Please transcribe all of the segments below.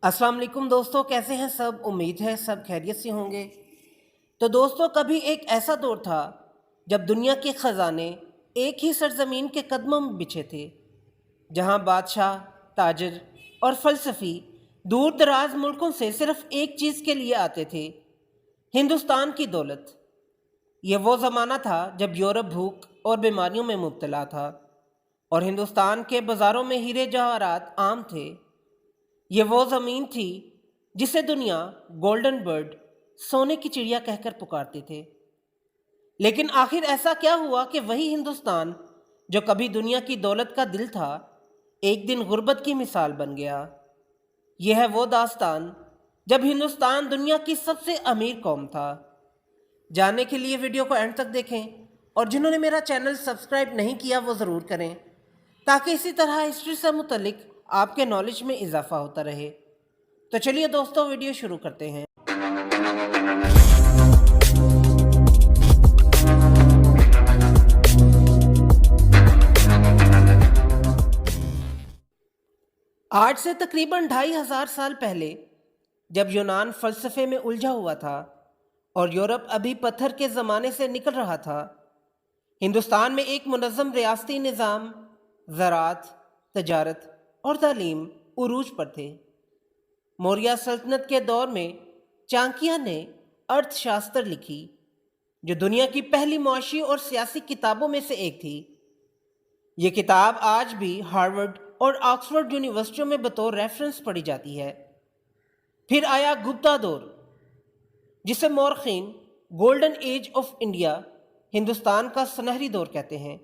अस्सलाम वालेकुम दोस्तों, कैसे हैं सब। उम्मीद है सब खैरियत से होंगे। तो दोस्तों, कभी एक ऐसा दौर था जब दुनिया के ख़जाने एक ही सरजमीन के कदमों में बिछे थे, जहां बादशाह, ताजर और फ़लसफ़ी दूर दराज मुल्कों से सिर्फ़ एक चीज़ के लिए आते थे, हिंदुस्तान की दौलत। ये वो ज़माना था जब यूरोप भूख और बीमारियों में मुब्तला था और हिंदुस्तान के बाज़ारों में हीरे जवाहरात आम थे। ये वो ज़मीन थी जिसे दुनिया गोल्डन बर्ड, सोने की चिड़िया कहकर पुकारते थे। लेकिन आखिर ऐसा क्या हुआ कि वही हिंदुस्तान जो कभी दुनिया की दौलत का दिल था, एक दिन गुर्बत की मिसाल बन गया। यह है वो दास्तान जब हिंदुस्तान दुनिया की सबसे अमीर कौम था। जानने के लिए वीडियो को एंड तक देखें और जिन्होंने मेरा चैनल सब्सक्राइब नहीं किया वो ज़रूर करें, ताकि इसी तरह हिस्ट्री से मुतल्लिक आपके नॉलेज में इजाफा होता रहे। तो चलिए दोस्तों, वीडियो शुरू करते हैं। आज से तकरीबन 2500 साल पहले, जब यूनान फ़लसफ़े में उलझा हुआ था और यूरोप अभी पत्थर के ज़माने से निकल रहा था, हिंदुस्तान में एक मुनज़्ज़म रियासती निज़ाम, ज़राअत, तजारत और तालीम उरूज पर थे। मौर्य सल्तनत के दौर में चाणक्य ने अर्थशास्त्र लिखी, जो दुनिया की पहली मुआशी और सियासी किताबों में से एक थी। ये किताब आज भी हार्वर्ड और ऑक्सफोर्ड यूनिवर्सिटियों में बतौर रेफरेंस पढ़ी जाती है। फिर आया गुप्ता दौर, जिसे मौरखीन golden age of India, Hindustan का सुनहरी दौर कहते हैं।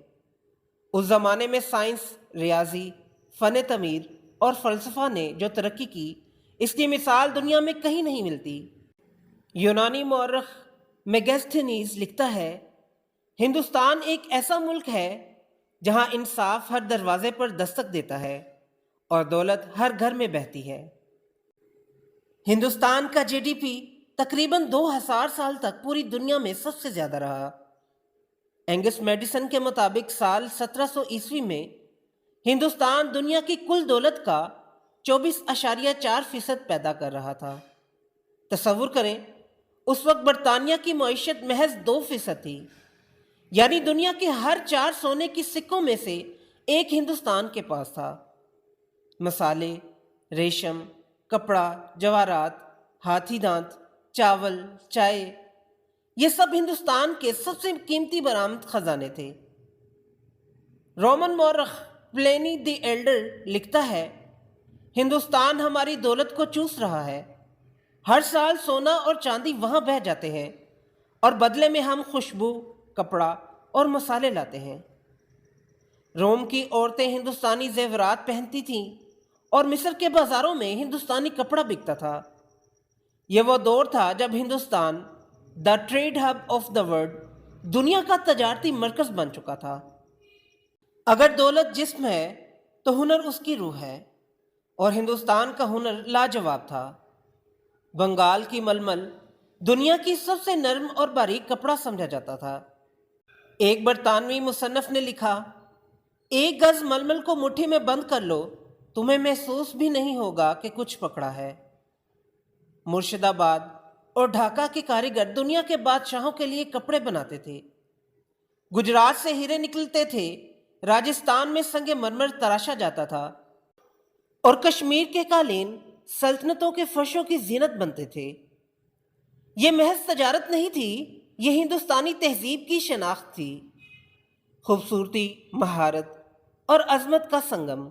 उस ज़माने में साइंस, रियाजी, फ़न तमीर और फ़लसफ़ा ने जो तरक्की की, इसकी मिसाल दुनिया में कहीं नहीं मिलती। यूनानी मौरख मेगास्थनीज लिखता है, हिंदुस्तान एक ऐसा मुल्क है जहां इंसाफ हर दरवाजे पर दस्तक देता है और दौलत हर घर में बहती है। हिंदुस्तान का जीडीपी तकरीबन 2000 साल तक पूरी दुनिया में सबसे ज़्यादा रहा। एंगस मेडिसन के मुताबिक साल 1700 ईस्वी में हिंदुस्तान दुनिया की कुल दौलत का 24.4% पैदा कर रहा था। तसव्वुर करें, उस वक्त बरतानिया की मईशत महज 2% थी, यानी दुनिया के हर 4 सोने की सिक्कों में से एक हिंदुस्तान के पास था। मसाले, रेशम, कपड़ा, जवाहरात, हाथी दांत, चावल, चाय, ये सब हिंदुस्तान के सबसे कीमती बरामद खजाने थे। रोमन मौरख प्लेनी द एल्डर लिखता है, हिंदुस्तान हमारी दौलत को चूस रहा है। हर साल सोना और चांदी वहां बह जाते हैं और बदले में हम खुशबू, कपड़ा और मसाले लाते हैं। रोम की औरतें हिंदुस्तानी जेवरात पहनती थीं और मिस्र के बाजारों में हिंदुस्तानी कपड़ा बिकता था। यह वो दौर था जब Hindustan the trade hub of the world, दुनिया का तजारती मरकज बन चुका था। अगर दौलत जिस्म है तो हुनर उसकी रूह है, और हिंदुस्तान का हुनर लाजवाब था। बंगाल की मलमल दुनिया की सबसे नरम और बारीक कपड़ा समझा जाता था। एक बरतानवी मुसन्नफ ने लिखा, एक गज मलमल को मुट्ठी में बंद कर लो, तुम्हें महसूस भी नहीं होगा कि कुछ पकड़ा है। मुर्शिदाबाद और ढाका के कारीगर दुनिया के बादशाहों के लिए कपड़े बनाते थे। गुजरात से हीरे निकलते थे, राजस्थान में संगे मरमर तराशा जाता था और कश्मीर के कालीन सल्तनतों के फर्शों की जीनत बनते थे। ये महज तजारत नहीं थी, ये हिंदुस्तानी तहजीब की शनाख्त थी। खूबसूरती, महारत और अजमत का संगम।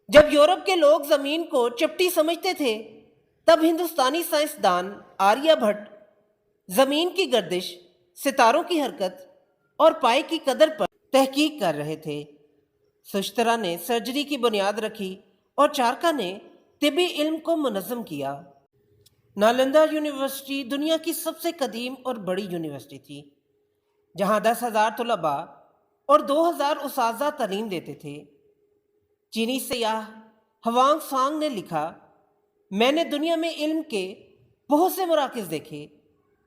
जब यूरोप के लोग जमीन को चपटी समझते थे, तब हिंदुस्तानी साइंसदान आर्यभट्ट जमीन की गर्दिश, सितारों की हरकत और पाए की कदर पर तहकीक कर रहे थे। सुश्तरा ने सर्जरी की बुनियाद रखी और चारका ने तिब्बी इल्म को मुनज़्ज़म किया। नालंदा यूनिवर्सिटी दुनिया की सबसे कदीम और बड़ी यूनिवर्सिटी थी, जहां 10,000 तलबा और 2,000 उस्ताज़ तालीम देते थे। चीनी सयाह हवांग सांग ने लिखा, मैंने दुनिया में इल्म के बहुत से मराकिज़ देखे,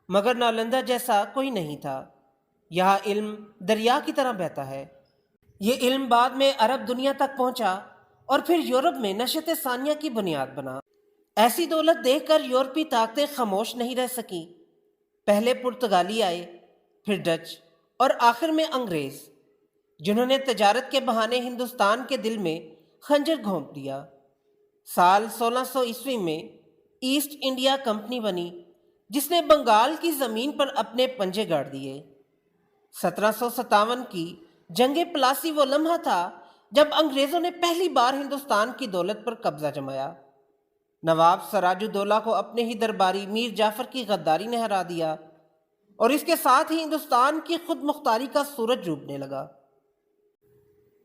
मगर नालंदा जैसा कोई नहीं था। यहाँ इल्म दरिया की तरह बहता है। ये इल्म बाद में अरब दुनिया तक पहुँचा और फिर यूरोप में नशत सानिया की बुनियाद बना। ऐसी दौलत देखकर यूरोपी ताकतें खामोश नहीं रह सकी। पहले पुर्तगाली आए, फिर डच और आखिर में अंग्रेज, जिन्होंने तजारत के बहाने हिंदुस्तान के दिल में खंजर घोंप दिया। साल 1600 ईस्वी में ईस्ट इंडिया कंपनी बनी, जिसने बंगाल की ज़मीन पर अपने पंजे गाड़ दिए। 1757 की जंगे प्लासी वो लम्हा था जब अंग्रेज़ों ने पहली बार हिंदुस्तान की दौलत पर कब्जा जमाया। नवाब सराजुद्दौला को अपने ही दरबारी मीर जाफर की गद्दारी ने हरा दिया और इसके साथ ही हिंदुस्तान की खुद मुख्तारी का सूरज डूबने लगा।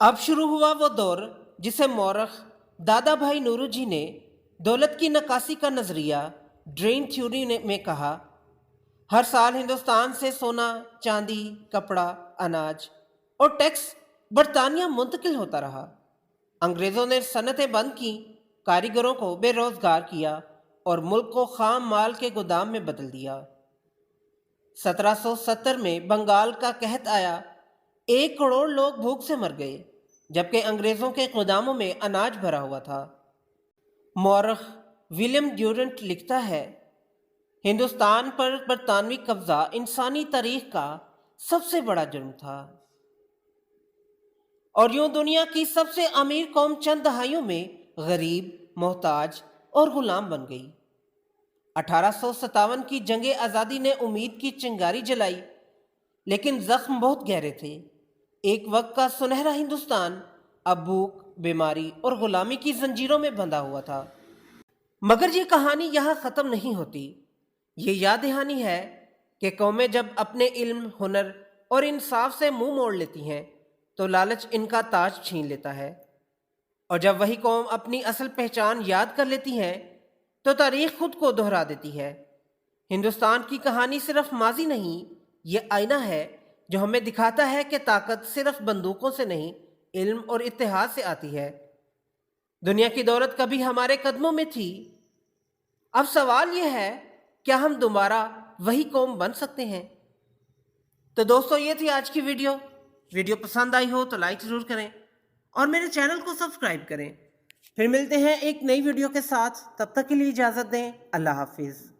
अब शुरू हुआ वो दौर जिसे मौरख दादा भाई नूरुजी ने दौलत की नकासी का नज़रिया ड्रेन थ्योरी में कहा। हर साल हिंदुस्तान से सोना, चांदी, कपड़ा, अनाज और टैक्स बरतानिया मुंतकिल होता रहा। अंग्रेज़ों ने सनतें बंद की, कारीगरों को बेरोजगार किया और मुल्क को खाम माल के गोदाम में बदल दिया। 1770 में बंगाल का कहत आया, 1 करोड़ लोग भूख से मर गए, जबकि अंग्रेज़ों के गोदामों में अनाज भरा हुआ था। मौरख विलियम ड्यूरेंट लिखता है, हिंदुस्तान पर बरतानवी कब्जा इंसानी तारीख का सबसे बड़ा जुर्म था और यूं दुनिया की सबसे अमीर कौम चंद दहाइयों में गरीब, मोहताज और गुलाम बन गई। 1857 की जंगे आज़ादी ने उम्मीद की चिंगारी जलाई, लेकिन जख्म बहुत गहरे थे। एक वक्त का सुनहरा हिंदुस्तान अब भूख, बीमारी और गुलामी की जंजीरों में बंधा हुआ था। मगर ये कहानी यहाँ ख़त्म नहीं होती। ये याद दहानी है कि कौमें जब अपने इल्म, हुनर और इंसाफ से मुंह मोड़ लेती हैं तो लालच इनका ताज छीन लेता है, और जब वही कौम अपनी असल पहचान याद कर लेती है तो तारीख खुद को दोहरा देती है। हिंदुस्तान की कहानी सिर्फ माजी नहीं, ये आईना है जो हमें दिखाता है कि ताकत सिर्फ बंदूकों से नहीं, इल्म और इत्तेहाद से आती है। दुनिया की दौलत कभी हमारे कदमों में थी। अब सवाल यह है, क्या हम दोबारा वही कौम बन सकते हैं? तो दोस्तों, ये थी आज की वीडियो पसंद आई हो तो लाइक ज़रूर करें और मेरे चैनल को सब्सक्राइब करें। फिर मिलते हैं एक नई वीडियो के साथ, तब तक के लिए इजाज़त दें। अल्लाह हाफिज़।